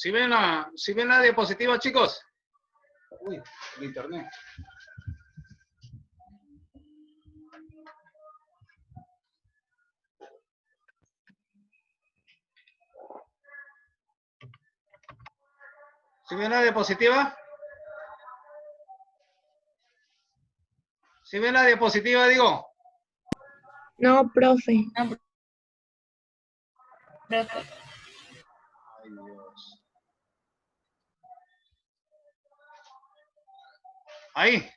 si ven la diapositiva, chicos? Uy, el internet. ¿Si ven la diapositiva? ¿Si ven la diapositiva, digo? No, profe. Ay, Dios. Ahí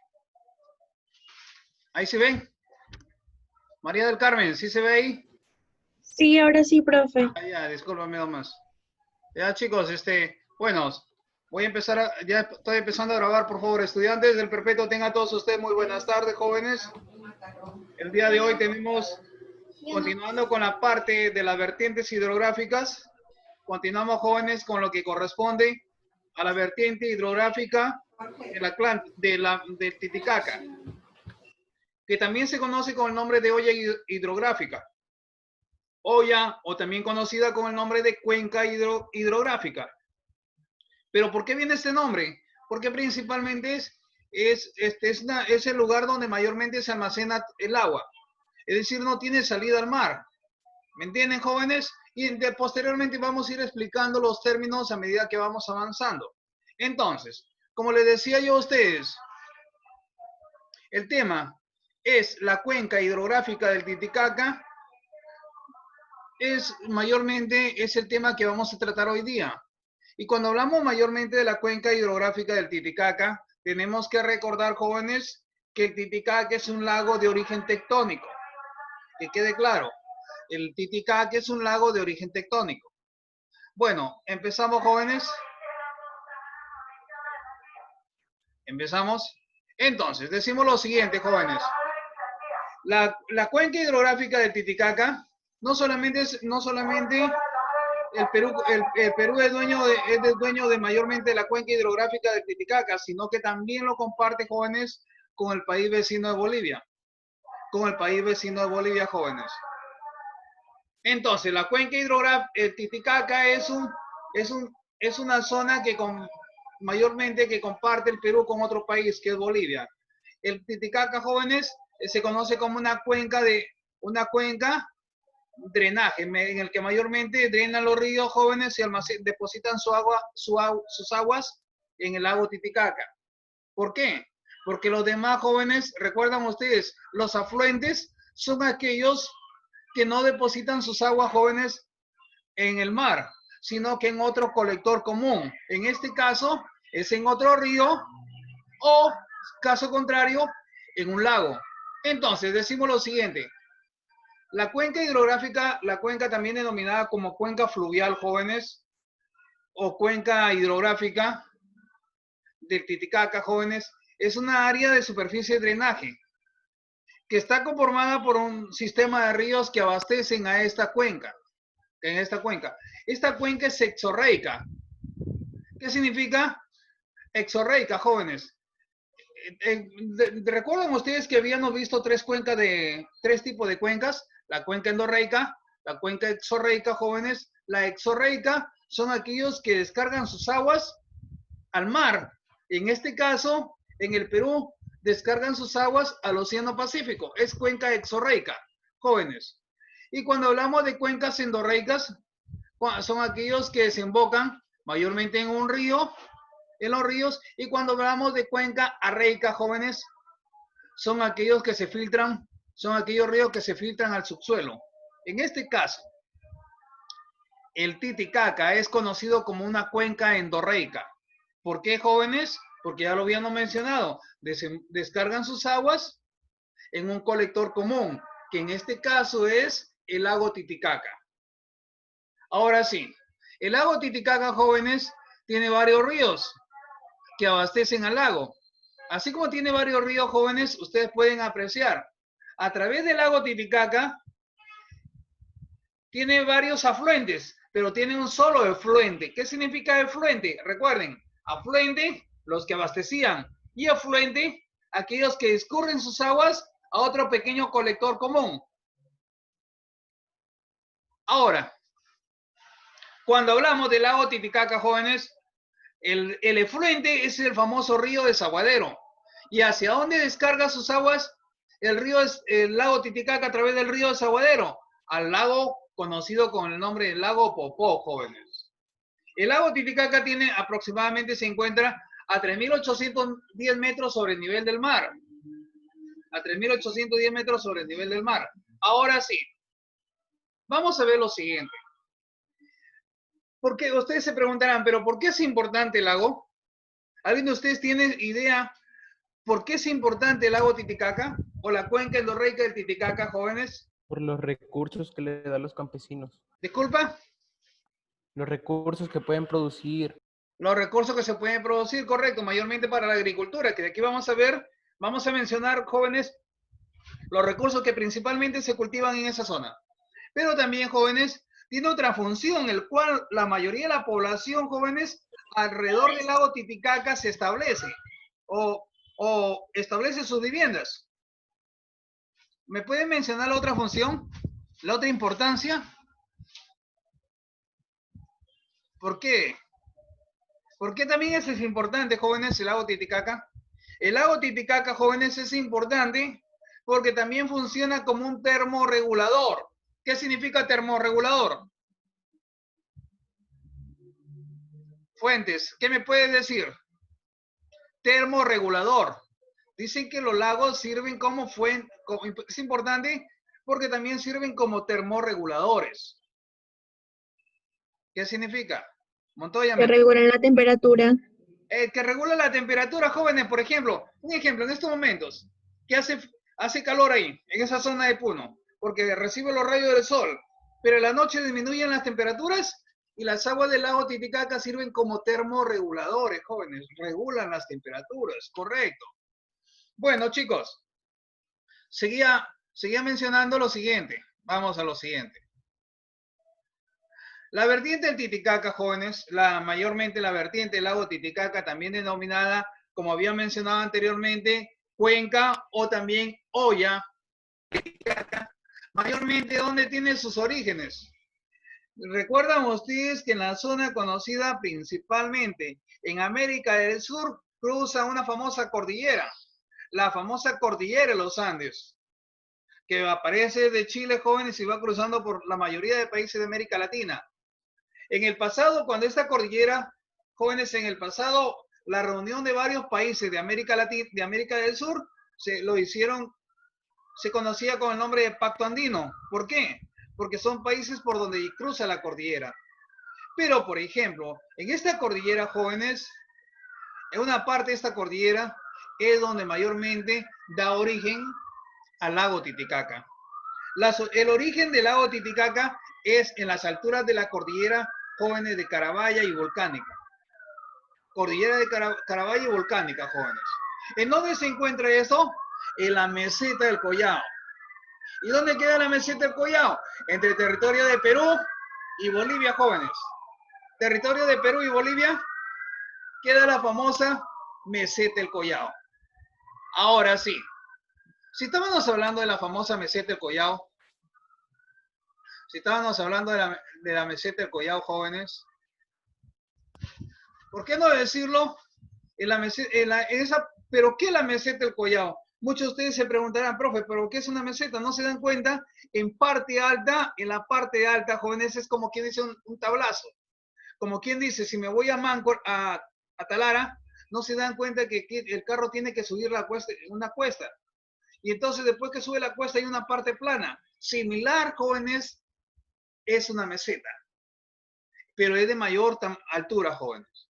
se ven. María del Carmen, ¿sí se ve ahí? Sí, ahora sí, profe. Ah, ya, discúlpame nomás. Ya, chicos, bueno, voy a empezar, ya estoy empezando a grabar, por favor, estudiantes del Perpetuo, tengan todos ustedes muy buenas tardes, jóvenes. El día de hoy tenemos, continuando con la parte de las vertientes hidrográficas, continuamos, jóvenes, con lo que corresponde a la vertiente hidrográfica del Titicaca, que también se conoce con el nombre de olla hidrográfica. Olla, o también conocida con el nombre de cuenca hidrográfica. ¿Pero por qué viene este nombre? Porque principalmente es el lugar donde mayormente se almacena el agua. Es decir, no tiene salida al mar. ¿Me entienden, jóvenes? Y posteriormente vamos a ir explicando los términos a medida que vamos avanzando. Entonces, como les decía yo a ustedes, el tema es la cuenca hidrográfica del Titicaca. Mayormente es el tema que vamos a tratar hoy día. Y cuando hablamos mayormente de la cuenca hidrográfica del Titicaca, tenemos que recordar, jóvenes, que el Titicaca es un lago de origen tectónico. Que quede claro, el Titicaca es un lago de origen tectónico. Bueno, empezamos, jóvenes. Empezamos. Entonces, decimos lo siguiente, jóvenes. La cuenca hidrográfica del Titicaca no solamente el Perú es dueño de mayormente la cuenca hidrográfica del Titicaca, sino que también lo comparte, jóvenes, con el país vecino de Bolivia. Con el país vecino de Bolivia, jóvenes. Entonces, la cuenca hidrográfica, el Titicaca es una zona que mayormente que comparte el Perú con otro país, que es Bolivia. El Titicaca, jóvenes, se conoce como una cuenca drenaje, en el que mayormente drenan los ríos, jóvenes, y depositan sus aguas en el lago Titicaca. ¿Por qué? Porque los demás, jóvenes, recuerdan ustedes, los afluentes son aquellos que no depositan sus aguas, jóvenes, en el mar, sino que en otro colector común. En este caso, es en otro río o, caso contrario, en un lago. Entonces, decimos lo siguiente. La cuenca hidrográfica, la cuenca también denominada como cuenca fluvial, jóvenes, o cuenca hidrográfica del Titicaca, jóvenes, es una área de superficie de drenaje que está conformada por un sistema de ríos que abastecen a esta cuenca. Esta cuenca es exorreica. ¿Qué significa exorreica, jóvenes? ¿Recuerdan ustedes que habíamos visto tres tipos de cuencas? La cuenca endorreica, la cuenca exorreica, jóvenes. La exorreica son aquellos que descargan sus aguas al mar. En este caso, en el Perú, descargan sus aguas al Océano Pacífico. Es cuenca exorreica, jóvenes. Y cuando hablamos de cuencas endorreicas, son aquellos que desembocan mayormente en un río, en los ríos, y cuando hablamos de cuenca arreica, jóvenes, son aquellos que se filtran, son aquellos ríos que se filtran al subsuelo. En este caso, el Titicaca es conocido como una cuenca endorreica. ¿Por qué, jóvenes? Porque ya lo habíamos mencionado, descargan sus aguas en un colector común, que en este caso es el lago Titicaca. Ahora sí, el lago Titicaca, jóvenes, tiene varios ríos que abastecen al lago. Así como tiene varios ríos, jóvenes, ustedes pueden apreciar. A través del lago Titicaca tiene varios afluentes, pero tiene un solo efluente. ¿Qué significa efluente? Recuerden, afluente, los que abastecían, y afluente, aquellos que escurren sus aguas a otro pequeño colector común. Ahora, Cuando hablamos del lago Titicaca, jóvenes, el efluente es el famoso río Desaguadero. ¿Y hacia dónde descarga sus aguas el lago Titicaca a través del río Desaguadero? Al lago conocido con el nombre del lago Popó, jóvenes. El lago Titicaca se encuentra a 3.810 metros sobre el nivel del mar. A 3.810 metros sobre el nivel del mar. Ahora sí, vamos a ver lo siguiente. Porque ustedes se preguntarán, ¿pero por qué es importante el lago? ¿Alguien de ustedes tiene idea por qué es importante el lago Titicaca o la cuenca endorreica del Titicaca, jóvenes? Por los recursos que le dan los campesinos. ¿Disculpa? Los recursos que pueden producir. Los recursos que se pueden producir, correcto, mayormente para la agricultura, que de aquí vamos a mencionar, jóvenes, los recursos que principalmente se cultivan en esa zona. Pero también, jóvenes, tiene otra función, el cual la mayoría de la población, jóvenes, alrededor del lago Titicaca se establece o establece sus viviendas. ¿Me pueden mencionar la otra función? ¿La otra importancia? ¿Por qué? ¿Por qué también es importante, jóvenes, el lago Titicaca? El lago Titicaca, jóvenes, es importante porque también funciona como un termorregulador. ¿Qué significa termorregulador? Fuentes, ¿qué me puedes decir? Termorregulador. Dicen que los lagos sirven como fuente, es importante porque también sirven como termorreguladores. ¿Qué significa? Montoya. Que regulan la temperatura. Que regula la temperatura, jóvenes, por ejemplo. Un ejemplo, en estos momentos, que hace calor ahí, en esa zona de Puno, porque recibe los rayos del sol, pero en la noche disminuyen las temperaturas y las aguas del lago Titicaca sirven como termorreguladores, jóvenes, regulan las temperaturas, correcto. Bueno, chicos, seguía mencionando lo siguiente. Vamos a lo siguiente. La vertiente del Titicaca, jóvenes, mayormente la vertiente del lago Titicaca, también denominada, como había mencionado anteriormente, cuenca o también olla Titicaca, mayormente ¿dónde tiene sus orígenes? Recuerdan ustedes que en la zona conocida principalmente en América del Sur cruza una famosa cordillera, la famosa cordillera de los Andes, que aparece de Chile, jóvenes, y va cruzando por la mayoría de países de América Latina. En el pasado, cuando esta cordillera, jóvenes, en el pasado, la reunión de varios países de América Latina, de América del Sur, se conocía con el nombre de Pacto Andino. ¿Por qué? Porque son países por donde cruza la cordillera. Pero, por ejemplo, en esta cordillera, jóvenes, en una parte de esta cordillera es donde mayormente da origen al lago Titicaca. El origen del lago Titicaca es en las alturas de la cordillera, jóvenes, de Carabaya y Volcánica. Cordillera de Carabaya y Volcánica, jóvenes. ¿En dónde se encuentra eso? En la meseta del Collao. ¿Y dónde queda la meseta del Collao? Entre el territorio de Perú y Bolivia, jóvenes. Territorio de Perú y Bolivia queda la famosa meseta del Collao. Ahora sí, si estábamos hablando de la famosa meseta del Collao, si estábamos hablando de la meseta del Collao, jóvenes, ¿por qué no decirlo? ¿Pero qué es la meseta del Collao? Muchos de ustedes se preguntarán, profe, ¿pero qué es una meseta? ¿No se dan cuenta? En la parte alta, jóvenes, es como quien dice un tablazo. Como quien dice, si me voy a Talara, no se dan cuenta que el carro tiene que subir una cuesta. Y entonces después que sube la cuesta hay una parte plana. Similar, jóvenes, es una meseta, pero es de mayor altura, jóvenes.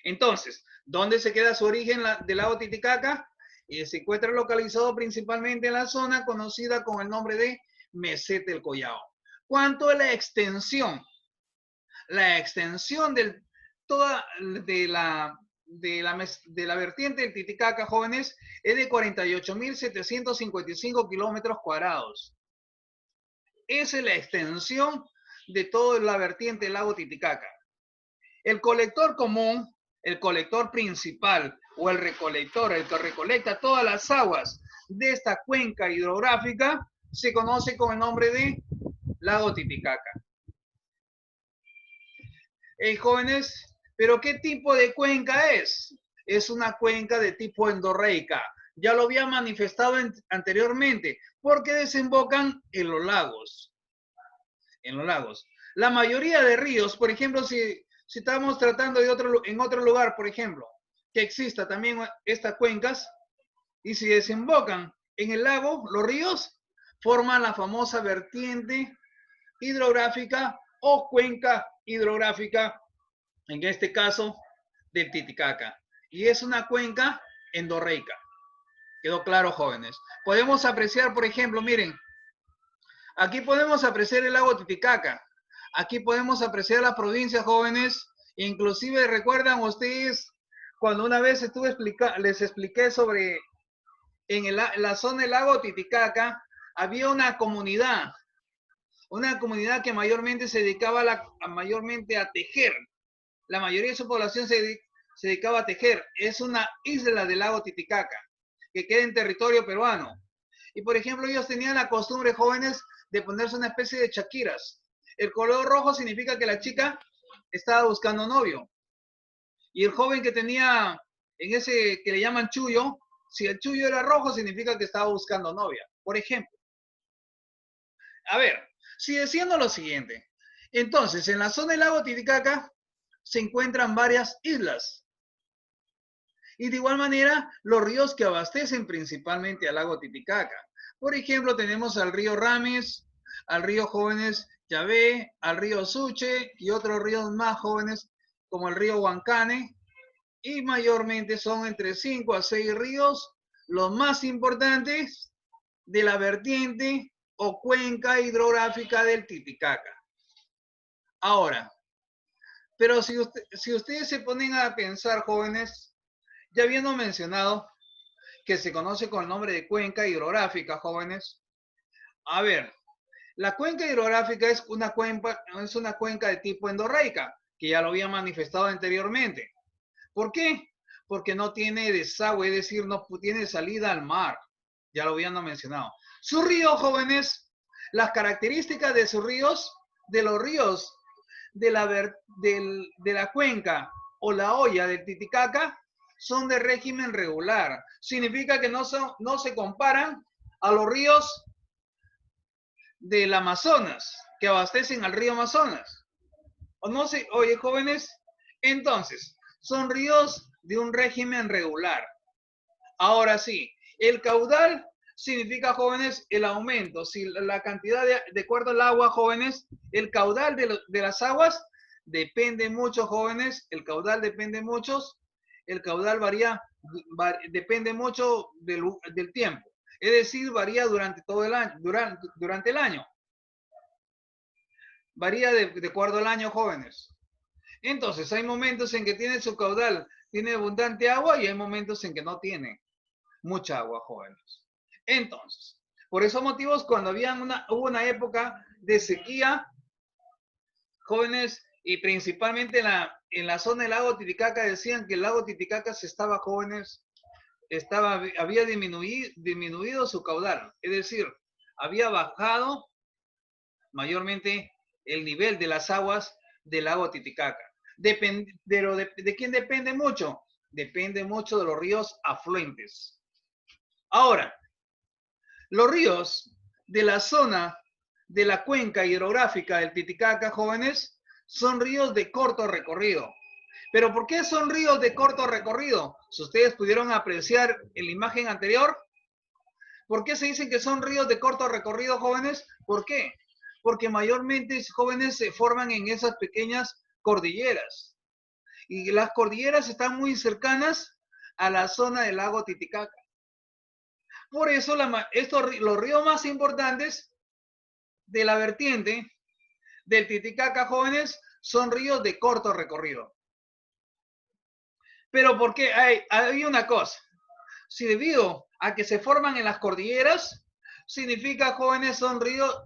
Entonces, ¿dónde se queda su origen del lago Titicaca? Y se encuentra localizado principalmente en la zona conocida con el nombre de Meseta del Collao. ¿Cuánto es la extensión? La extensión de la vertiente del Titicaca, jóvenes, es de 48.755 kilómetros cuadrados. Esa es la extensión de toda la vertiente del lago Titicaca. El colector común, el colector principal o el recolector, el que recolecta todas las aguas de esta cuenca hidrográfica, se conoce con el nombre de lago Titicaca. Jóvenes, ¿pero qué tipo de cuenca es? Es una cuenca de tipo endorreica. Ya lo había manifestado anteriormente, porque desembocan en los lagos. En los lagos. La mayoría de ríos, por ejemplo, si estamos tratando de en otro lugar, por ejemplo, que exista también estas cuencas, y si desembocan en el lago, los ríos forman la famosa vertiente hidrográfica o cuenca hidrográfica, en este caso del Titicaca. Y es una cuenca endorreica. ¿Quedó claro, jóvenes? Podemos apreciar, por ejemplo, miren, aquí podemos apreciar el lago Titicaca. Aquí podemos apreciar las provincias, jóvenes. Inclusive, ¿recuerdan ustedes cuando una vez les expliqué sobre en la zona del lago Titicaca había una comunidad que mayormente se dedicaba mayormente a tejer. La mayoría de su población se dedicaba a tejer. Es una isla del lago Titicaca que queda en territorio peruano. Y por ejemplo, ellos tenían la costumbre, jóvenes, de ponerse una especie de chaquiras. El color rojo significa que la chica estaba buscando novio. Y el joven que tenía en ese que le llaman chullo, si el chullo era rojo, significa que estaba buscando novia, por ejemplo. A ver, si diciendo lo siguiente. Entonces, en la zona del lago Titicaca se encuentran varias islas. Y de igual manera, los ríos que abastecen principalmente al lago Titicaca. Por ejemplo, tenemos al río Rames, al río Jóvenes Yavé, al río Suche y otros ríos más jóvenes como el río Huancane. Y mayormente son entre 5 a 6 ríos, los más importantes de la vertiente o cuenca hidrográfica del Titicaca. Ahora, pero si ustedes se ponen a pensar, jóvenes, ya habiendo mencionado que se conoce con el nombre de cuenca hidrográfica, jóvenes. A ver, la cuenca hidrográfica es una cuenca de tipo endorreica, que ya lo había manifestado anteriormente. ¿Por qué? Porque no tiene desagüe, es decir, no tiene salida al mar. Ya lo habían mencionado. Sus ríos, jóvenes, las características de sus ríos, de los ríos de la cuenca o la hoya del Titicaca, son de régimen regular. Significa que no se comparan a los ríos del Amazonas, que abastecen al río Amazonas. O no sé, oye, jóvenes, entonces, son ríos de un régimen regular. Ahora sí, el caudal significa, jóvenes, el aumento. Si la cantidad de acuerdo al agua, jóvenes, el caudal de las aguas depende mucho, jóvenes, el caudal depende mucho, el caudal depende mucho del tiempo. Es decir, varía durante todo el año, durante el año. Varía de acuerdo al año, jóvenes. Entonces, hay momentos en que tiene su caudal, tiene abundante agua y hay momentos en que no tiene mucha agua, jóvenes. Entonces, por esos motivos, cuando hubo una época de sequía, jóvenes, y principalmente en la zona del lago Titicaca, decían que el lago Titicaca jóvenes, había disminuido su caudal, es decir, había bajado mayormente el nivel de las aguas del lago Titicaca. ¿De quién depende mucho? Depende mucho de los ríos afluentes. Ahora, los ríos de la zona de la cuenca hidrográfica del Titicaca, jóvenes, son ríos de corto recorrido. ¿Pero por qué son ríos de corto recorrido? Si ustedes pudieron apreciar en la imagen anterior, ¿por qué se dicen que son ríos de corto recorrido, jóvenes? ¿Por qué? Porque mayormente jóvenes se forman en esas pequeñas cordilleras. Y las cordilleras están muy cercanas a la zona del lago Titicaca. Por eso los ríos más importantes de la vertiente del Titicaca, jóvenes, son ríos de corto recorrido. Pero ¿por qué? Hay una cosa. Si debido a que se forman en las cordilleras, significa, jóvenes,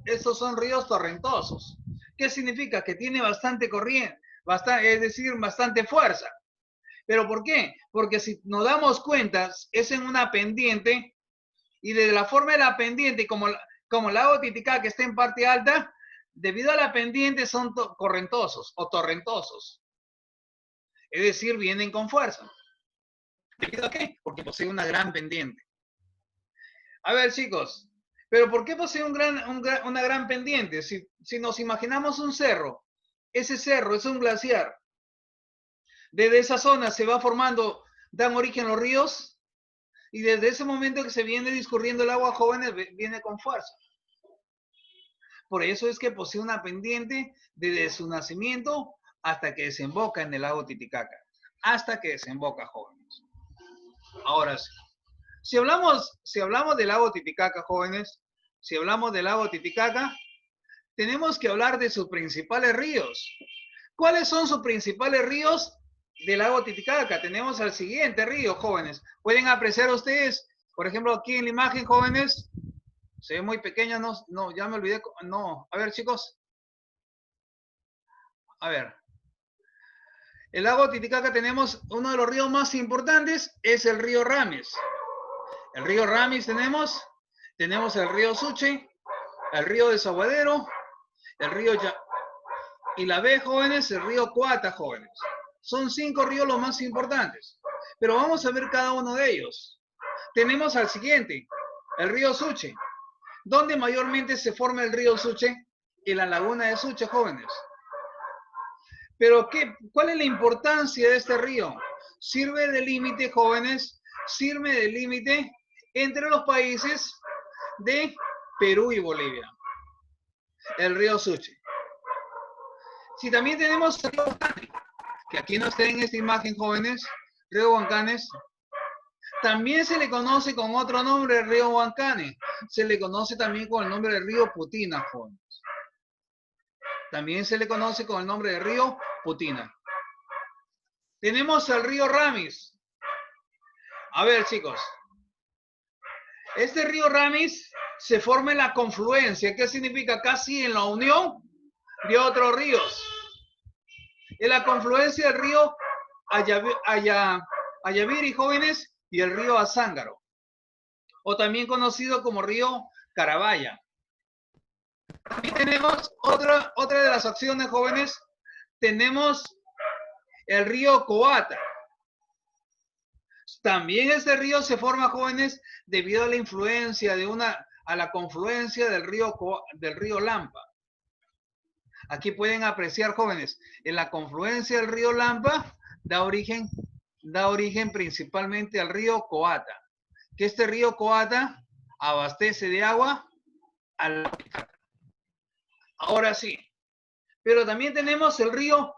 estos son ríos torrentosos. ¿Qué significa? Que tiene bastante corriente, es decir, bastante fuerza. ¿Pero por qué? Porque si nos damos cuenta, es en una pendiente, y de la forma de la pendiente, como el lago Titicaca, que está en parte alta, debido a la pendiente son correntosos o torrentosos. Es decir, vienen con fuerza. ¿Debido a qué? Porque posee una gran pendiente. A ver, chicos, ¿pero por qué posee una gran pendiente? Si nos imaginamos un cerro, ese cerro es un glaciar. Desde esa zona se va formando, dan origen los ríos, y desde ese momento que se viene discurriendo el agua, jóvenes, viene con fuerza. Por eso es que posee una pendiente desde su nacimiento hasta que desemboca en el lago Titicaca. Hasta que desemboca, jóvenes. Ahora sí. Si hablamos del lago Titicaca, jóvenes, si hablamos del lago Titicaca, tenemos que hablar de sus principales ríos. ¿Cuáles son sus principales ríos del lago Titicaca? Tenemos al siguiente río, jóvenes. Pueden apreciar ustedes, por ejemplo, aquí en la imagen, jóvenes, se ve muy pequeña, no, ya me olvidé, no. A ver, chicos. A ver. El lago Titicaca tenemos uno de los ríos más importantes, es el río Ramis. El río Ramis tenemos el río Suche, el río Desaguadero, el río y la B, jóvenes, el río Coata, jóvenes. Son 5 ríos los más importantes. Pero vamos a ver cada uno de ellos. Tenemos al siguiente, el río Suche. ¿Dónde mayormente se forma el río Suche? En la laguna de Suche, jóvenes. Pero ¿cuál es la importancia de este río? Sirve de límite, jóvenes, sirve de límite entre los países de Perú y Bolivia. El río Suche. Si también tenemos el río Huancanes, que aquí no está en esta imagen, jóvenes, río Huancanes, también se le conoce con otro nombre, el río Huancanes. Se le conoce también con el nombre de río Putina, jóvenes. También se le conoce con el nombre de río Putina. Tenemos el río Ramis. A ver, chicos. Este río Ramis se forma en la confluencia. ¿Qué significa? Casi en la unión de otros ríos. En la confluencia del río Ayaviri, jóvenes, y el río Azángaro. O también conocido como río Carabaya. También tenemos otra de las acciones, jóvenes. Tenemos el río Coata. También este río se forma, jóvenes, debido a la influencia a la confluencia del río Lampa. Aquí pueden apreciar, jóvenes, en la confluencia del río Lampa da origen principalmente al río Coata. Que este río Coata abastece de agua al lago Titicaca. Ahora sí. Pero también tenemos el río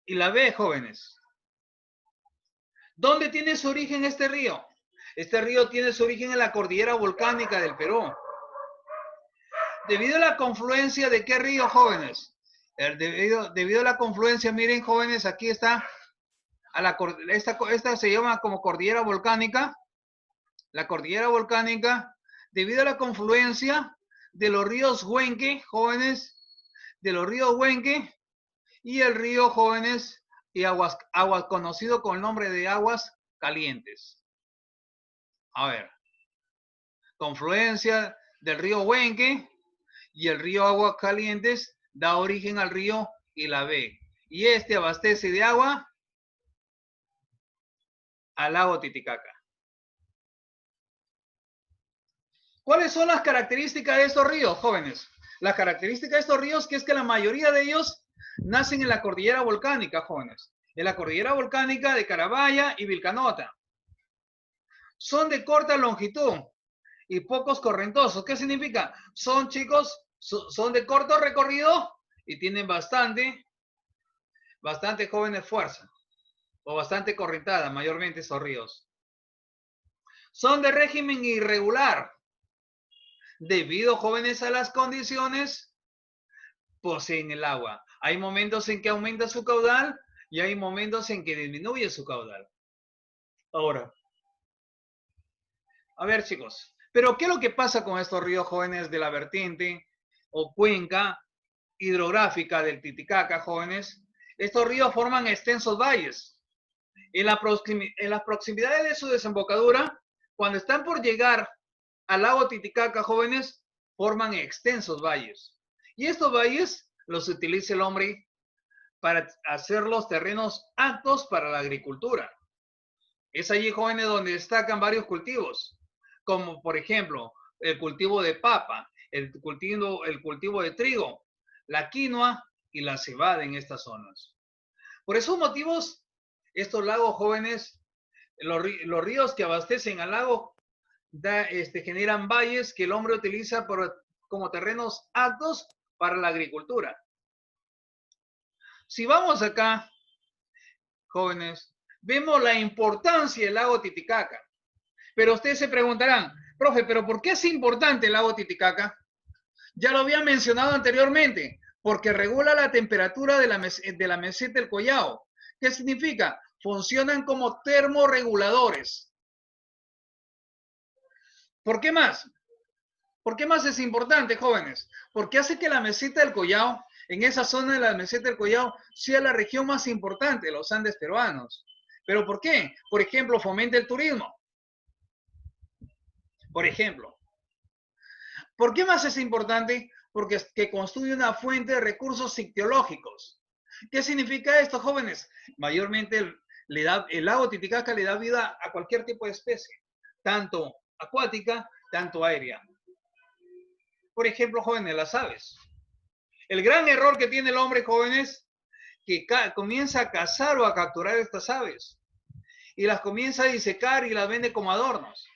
Ilabé, jóvenes. ¿Dónde tiene su origen este río? Este río tiene su origen en la cordillera volcánica del Perú. ¿Debido a la confluencia de qué río, jóvenes? Debido a la confluencia, miren, jóvenes, aquí está. Esta se llama como cordillera volcánica. La cordillera volcánica, debido a la confluencia de los ríos Huenque, jóvenes, de los ríos Huenque y el río, jóvenes, y aguas conocido con el nombre de aguas calientes. A ver, confluencia del río Huenque y el río Aguas Calientes da origen al río Ilabé. Y este abastece de agua al lago Titicaca. ¿Cuáles son las características de estos ríos, jóvenes? Las características de estos ríos es que la mayoría de ellos nacen en la cordillera volcánica, jóvenes. En la cordillera volcánica de Carabaya y Vilcanota. Son de corta longitud y pocos correntosos. ¿Qué significa? Son, chicos, son de corto recorrido y tienen bastante jóvenes fuerza. O bastante correntada, mayormente esos ríos. Son de régimen irregular. Debido, jóvenes, a las condiciones, poseen el agua. Hay momentos en que aumenta su caudal y hay momentos en que disminuye su caudal. Ahora, a ver, chicos, pero ¿qué es lo que pasa con estos ríos, jóvenes, de la vertiente o cuenca hidrográfica del Titicaca, jóvenes? Estos ríos forman extensos valles. En las proximidades de su desembocadura, cuando están por llegar al lago Titicaca, jóvenes, forman extensos valles. Y estos valles los utiliza el hombre para hacer los terrenos aptos para la agricultura. Es allí, jóvenes, donde destacan varios cultivos, como por ejemplo el cultivo de papa, el cultivo de trigo, la quinoa y la cebada en estas zonas. Por esos motivos, estos lagos, jóvenes, los ríos que abastecen al lago generan valles que el hombre utiliza como terrenos aptos para la agricultura. Si vamos acá, jóvenes, vemos la importancia del lago Titicaca. Pero ustedes se preguntarán, profe, ¿pero por qué es importante el lago Titicaca? Ya lo había mencionado anteriormente, porque regula la temperatura de la meseta del Collao. ¿Qué significa? Funcionan como termorreguladores. ¿Por qué más? ¿Por qué más es importante, jóvenes? Porque hace que la meseta del Collao, en esa zona de la meseta del Collao, sea la región más importante de los Andes peruanos. ¿Pero por qué? Por ejemplo, fomenta el turismo. Por ejemplo. ¿Por qué más es importante? Porque es que construye una fuente de recursos ictiológicos. ¿Qué significa esto, jóvenes? Mayormente el lago Titicaca le da vida a cualquier tipo de especie, tanto acuática, tanto aérea. Por ejemplo, jóvenes, las aves. El gran error que tiene el hombre, jóvenes, que comienza a cazar o a capturar estas aves y las comienza a disecar y las vende como adornos.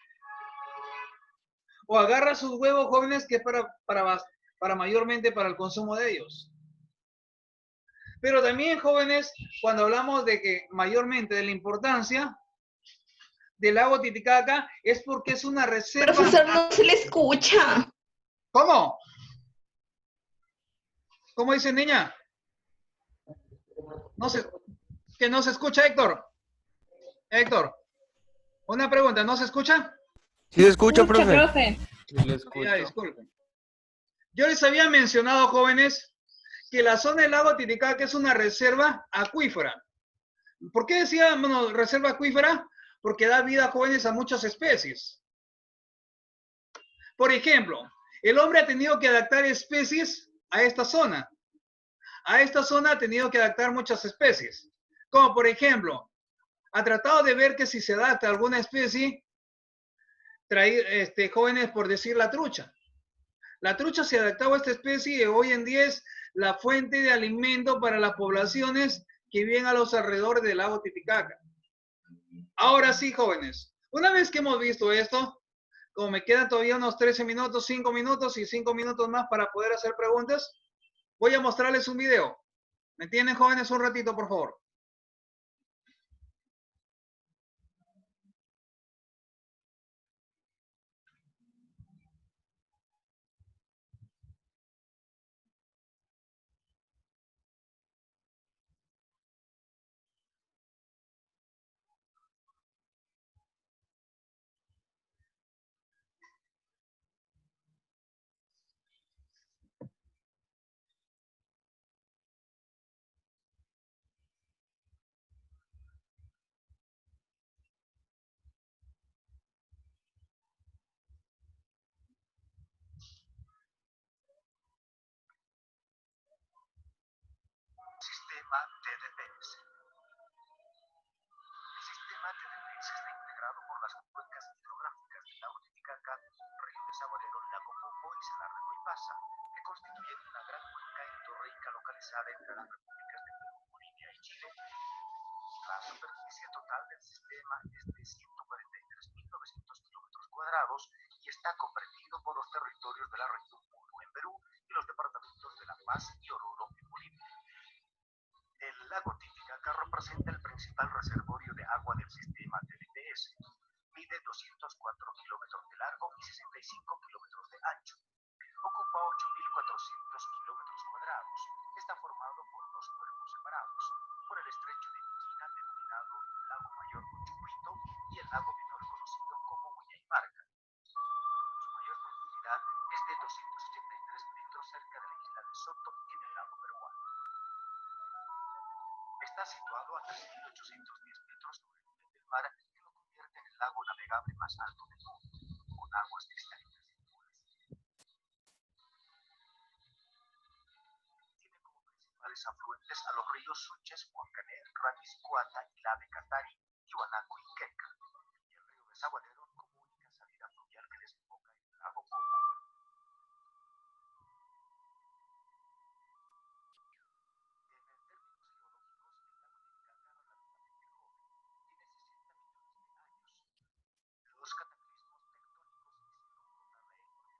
O agarra sus huevos, jóvenes, que es para mayormente para el consumo de ellos. Pero también, jóvenes, cuando hablamos de que mayormente de la importancia del lago Titicaca es porque es una reserva. Profesor, no se le escucha. ¿Cómo? ¿Cómo dice niña? Que no se escucha, Héctor. Héctor, una pregunta, ¿no se escucha? Sí se escucha, profe. Sí, le escucho. Ya, disculpen. Yo les había mencionado, jóvenes, que la zona del lago Titicaca es una reserva acuífera. ¿Por qué decía, bueno, reserva acuífera? Porque da vida, jóvenes, a muchas especies. Por ejemplo, el hombre ha tenido que adaptar especies a esta zona. A esta zona ha tenido que adaptar muchas especies. Como por ejemplo, ha tratado de ver que si se adapta a alguna especie, jóvenes, por decir la trucha. La trucha se adaptaba a esta especie y hoy en día es la fuente de alimento para las poblaciones que viven a los alrededores del lago Titicaca. Ahora sí, jóvenes, una vez que hemos visto esto, como me quedan todavía unos 13 minutos, 5 minutos y 5 minutos más para poder hacer preguntas, voy a mostrarles un video. ¿Me entienden, jóvenes? Un ratito, por favor. Sistema TDPS. El sistema TDPS está integrado por las cuencas hidrográficas del lago Titicaca, río Desaguadero, lago Popo y Salar de Coipasa, que constituyen una gran cuenca endorreica localizada entre las repúblicas de Perú, Bolivia y Chile. La superficie total del sistema es de 143.900 kilómetros cuadrados y está comprendido por los territorios de la región Puno en Perú y los departamentos de La Paz y Oruro en Bolivia. El lago Titicaca representa el principal reservorio de agua del sistema TDPS. Mide 204 kilómetros de largo y 65 kilómetros de ancho. Ocupa 8.400 kilómetros cuadrados. Está formado por dos cuerpos separados, por el estrecho de Miquina, denominado Lago Mayor Uchupito, y el lago menor conocido como Huayaymarca. Su mayor profundidad es de 283 metros cerca de la isla de Soto, en el lago peruano. Está situado a 3.810 metros sobre el nivel del mar, que lo convierte en el lago navegable más alto del mundo, con aguas cristalinas y puras. Tiene como principal principales afluentes a los ríos Suches, Huancané, Ramis-Cuata, Ilave, Catari, Tiwanaku y Queca, y el río Desaguadero como única salida fluvial que desemboca en el lago Popo. Los cataclismos tectónicos hicieron brotar la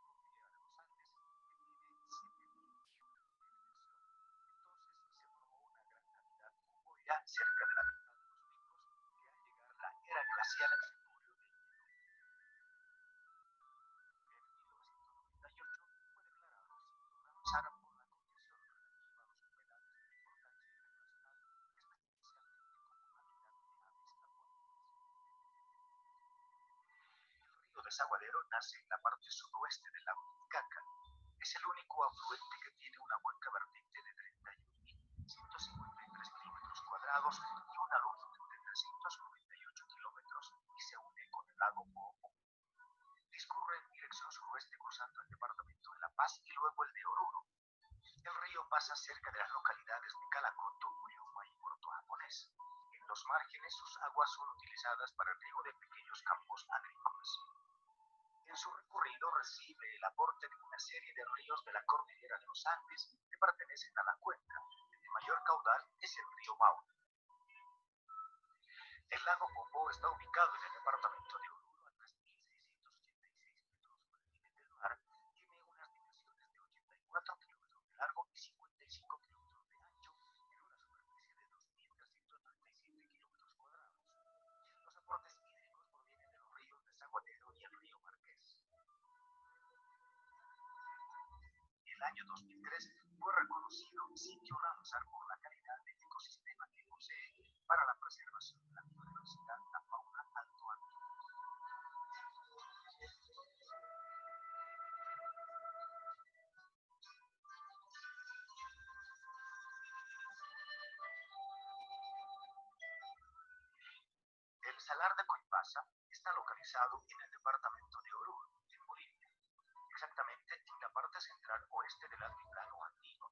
enorme cordillera de los Andes, que mide 7.000 kilómetros de dimensión. Entonces se formó una gran cantidad de cerca de la mitad de los picos, que al llegar la era glacial se cubrió de hielo. En 1998 fue declarado sitio Ramsar por la Comisión Relativa a los Humedales de Importancia Internacional, especialmente como hábitat de aves acuáticas. El río Desaguadero nace en la parte suroeste del lago Titicaca. Es el único afluente que tiene una cuenca vertiente de 31.153 kilómetros cuadrados y una longitud de 398 kilómetros y se une con el lago Poopó. Discurre en dirección suroeste cruzando el departamento de La Paz y luego el de Oruro. El río pasa cerca de las localidades de Calacoto, Uyuma y Puerto Japonés. En los márgenes sus aguas son utilizadas para el riego de pequeños campos agrícolas. En su recorrido recibe el aporte de una serie de ríos de la cordillera de los Andes que pertenecen a la cuenca. El de mayor caudal es el río Maule. El lago Poopó está ubicado en el departamento de Oruro a 3.686 metros sobre el nivel del mar. Tiene unas dimensiones de 84 kilómetros de largo y 55 kilómetros de ancho en una superficie de 2.337 kilómetros cuadrados. Los aportes hídricos provienen de los ríos Desaguadero y el río Marqués. El año 2003 fue reconocido sitio Ramsar por la calidad de ecosistema que posee para la preservación de la biodiversidad, la fauna altoandina. El Salar de Coipasa está localizado en el departamento de Oruro, en Bolivia, exactamente en la parte central oeste del altiplano andino.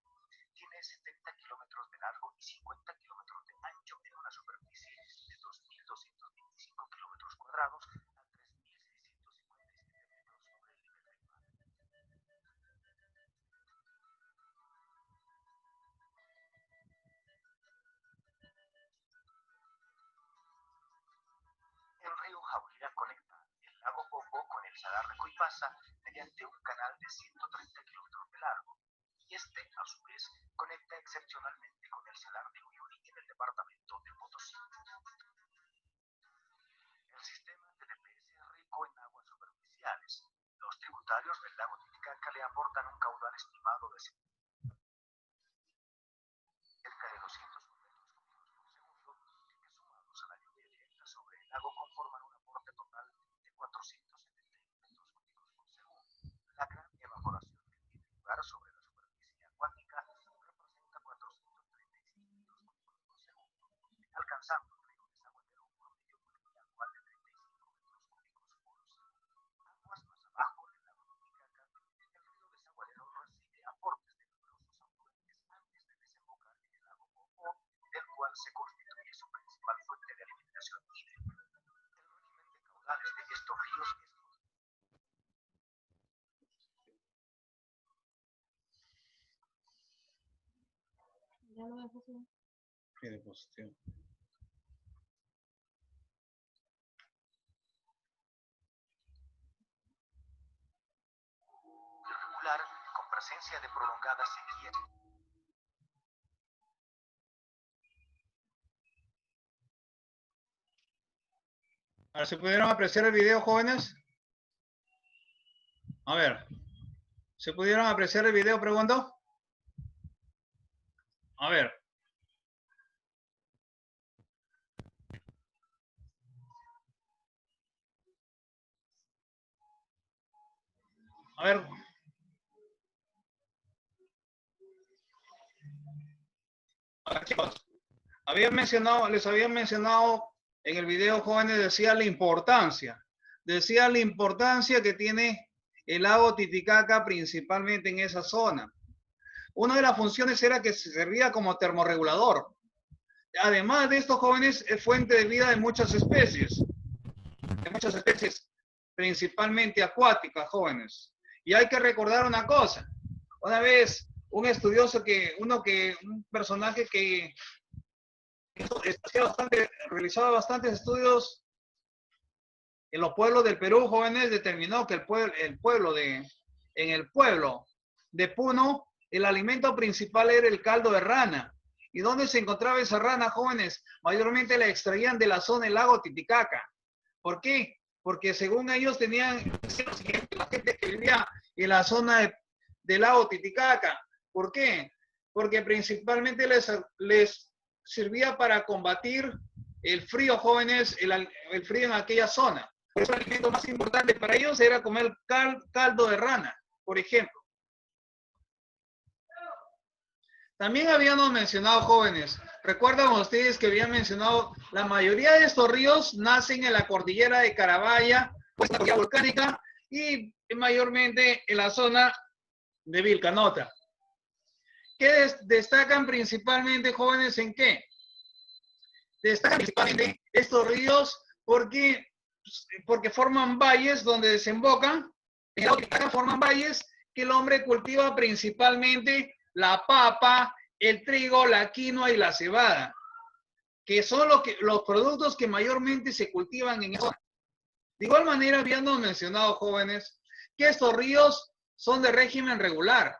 Tiene 70 kilómetros de largo y 50 kilómetros de ancho en una superficie de 2.225 kilómetros cuadrados a 3.657 metros sobre el nivel del mar. El río Jaulira conecta el lago Poopó con el Salar de Coipasa mediante un canal de 130 kilómetros de largo, y este, a su vez, conecta excepcionalmente con el Salar de Uyuni en el departamento de Potosí. El sistema TDP es rico en aguas superficiales. Los tributarios del lago Titicaca le aportan un caudal estimado de cerca de 200 metros cúbicos por segundo, que sumados a la lluvia directa sobre el lago conforman un aporte total de 471 metros cúbicos por segundo. La gran evaporación que tiene lugar sobre la superficie acuática representa 435 metros cúbicos por segundo, alcanzando el río Desaguadero un promedio plurianual de 35 metros cúbicos por segundo. Aguas más abajo del lago Titicaca, el río Desaguadero recibe aportes de numerosos afluentes antes de desembocar en el lago Poopó, del cual se constituye su principal fuente de alimentación hídrica. El régimen de caudales de estos ríos es irregular, con presencia de prolongada sequía. A ver, ¿se pudieron apreciar el video, jóvenes? A ver, ¿se pudieron apreciar el video, pregunto? A ver. A ver. A ver, chicos. Les había mencionado en el video, jóvenes, decía la importancia que tiene el lago Titicaca principalmente en esa zona. Una de las funciones era que se servía como termorregulador. Además de estos jóvenes, es fuente de vida de muchas especies, principalmente acuáticas, jóvenes. Y hay que recordar una cosa. Una vez, un estudioso un personaje que realizaba bastantes estudios en los pueblos del Perú, jóvenes, determinó que en el pueblo de Puno, el alimento principal era el caldo de rana. ¿Y dónde se encontraba esa rana, jóvenes? Mayormente la extraían de la zona del lago Titicaca. ¿Por qué? Porque según ellos tenían la gente que vivía en la zona del lago Titicaca. ¿Por qué? Porque principalmente les servía para combatir el frío, jóvenes, el frío en aquella zona. Por eso el alimento más importante para ellos era comer caldo de rana, por ejemplo. También habíamos mencionado, jóvenes, recuerdan ustedes que habían mencionado, la mayoría de estos ríos nacen en la cordillera de Carabaya, pues la cordillera volcánica, y mayormente en la zona de Vilcanota. ¿Qué destacan principalmente, jóvenes, en qué? Destacan principalmente estos ríos porque forman valles donde desembocan, forman valles que el hombre cultiva principalmente la papa, el trigo, la quinoa y la cebada, que son los productos que mayormente se cultivan en esa zona. De igual manera, habíamos mencionado, jóvenes, que estos ríos son de régimen regular.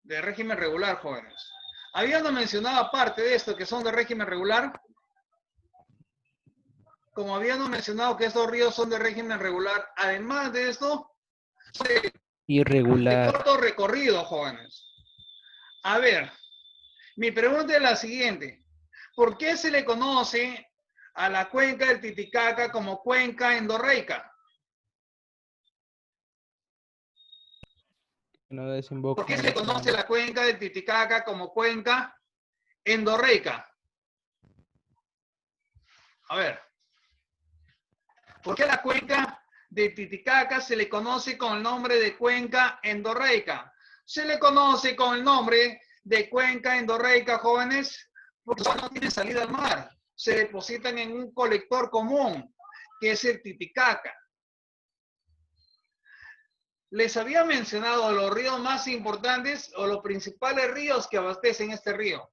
De régimen regular, jóvenes. Habíamos mencionado, aparte de esto, que son de régimen regular, como habíamos mencionado que estos ríos son de régimen regular, además de esto, son irregular. de corto recorrido, jóvenes. A ver, mi pregunta es la siguiente. ¿Por qué se le conoce a la cuenca del Titicaca como cuenca endorreica? No desemboca. ¿Por qué se le conoce la cuenca del Titicaca como cuenca endorreica? A ver. ¿Por qué la cuenca de Titicaca se le conoce con el nombre de cuenca endorreica? Se le conoce con el nombre de cuenca endorreica, jóvenes, porque no tiene salida al mar. Se depositan en un colector común, que es el Titicaca. Les había mencionado los ríos más importantes o los principales ríos que abastecen este río.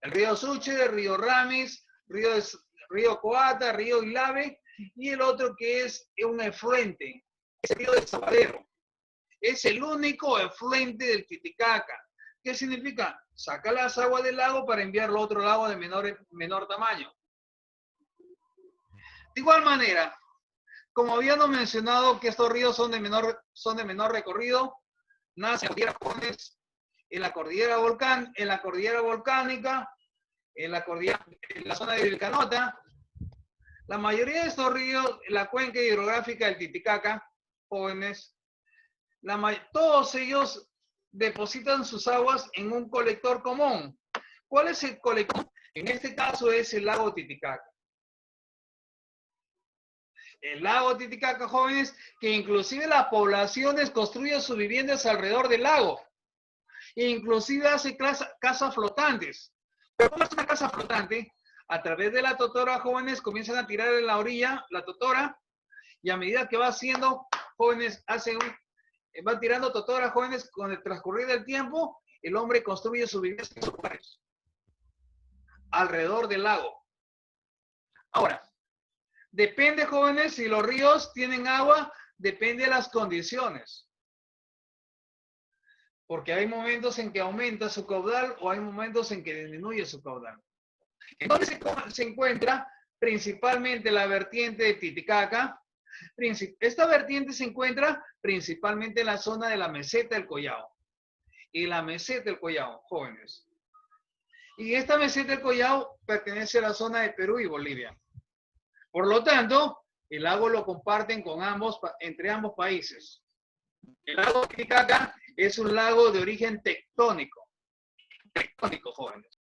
El río Suche, el río Ramis, río Coata, río Ilave, y el otro que es un efluente, es el río de Sabadero. Es el único efluente del Titicaca. ¿Qué significa? Saca las aguas del lago para enviarlo a otro lago de menor tamaño. De igual manera, como habíamos mencionado que estos ríos son de menor recorrido, nacen en la cordillera volcánica, en la zona de Vilcanota. La mayoría de estos ríos, la cuenca hidrográfica del Titicaca, jóvenes, todos ellos depositan sus aguas en un colector común. ¿Cuál es el colector? En este caso es el lago Titicaca. El lago Titicaca, jóvenes, que inclusive las poblaciones construyen sus viviendas alrededor del lago. E inclusive hace casas flotantes. Pero ¿cómo es una casa flotante? A través de la totora, jóvenes comienzan a tirar en la orilla la totora, y a medida que va haciendo, jóvenes van tirando totora, jóvenes, con el transcurrir del tiempo, el hombre construye sus viviendas en sus lugares, alrededor del lago. Ahora, depende, jóvenes, si los ríos tienen agua, depende de las condiciones. Porque hay momentos en que aumenta su caudal o hay momentos en que disminuye su caudal. Entonces se encuentra principalmente la vertiente de Titicaca. Esta vertiente se encuentra principalmente en la zona de la meseta del Collao. Y la meseta del Collao, jóvenes. Y esta meseta del Collao pertenece a la zona de Perú y Bolivia. Por lo tanto, el lago lo comparten entre ambos países. El lago Titicaca es un lago de origen tectónico. Tectónico, jóvenes.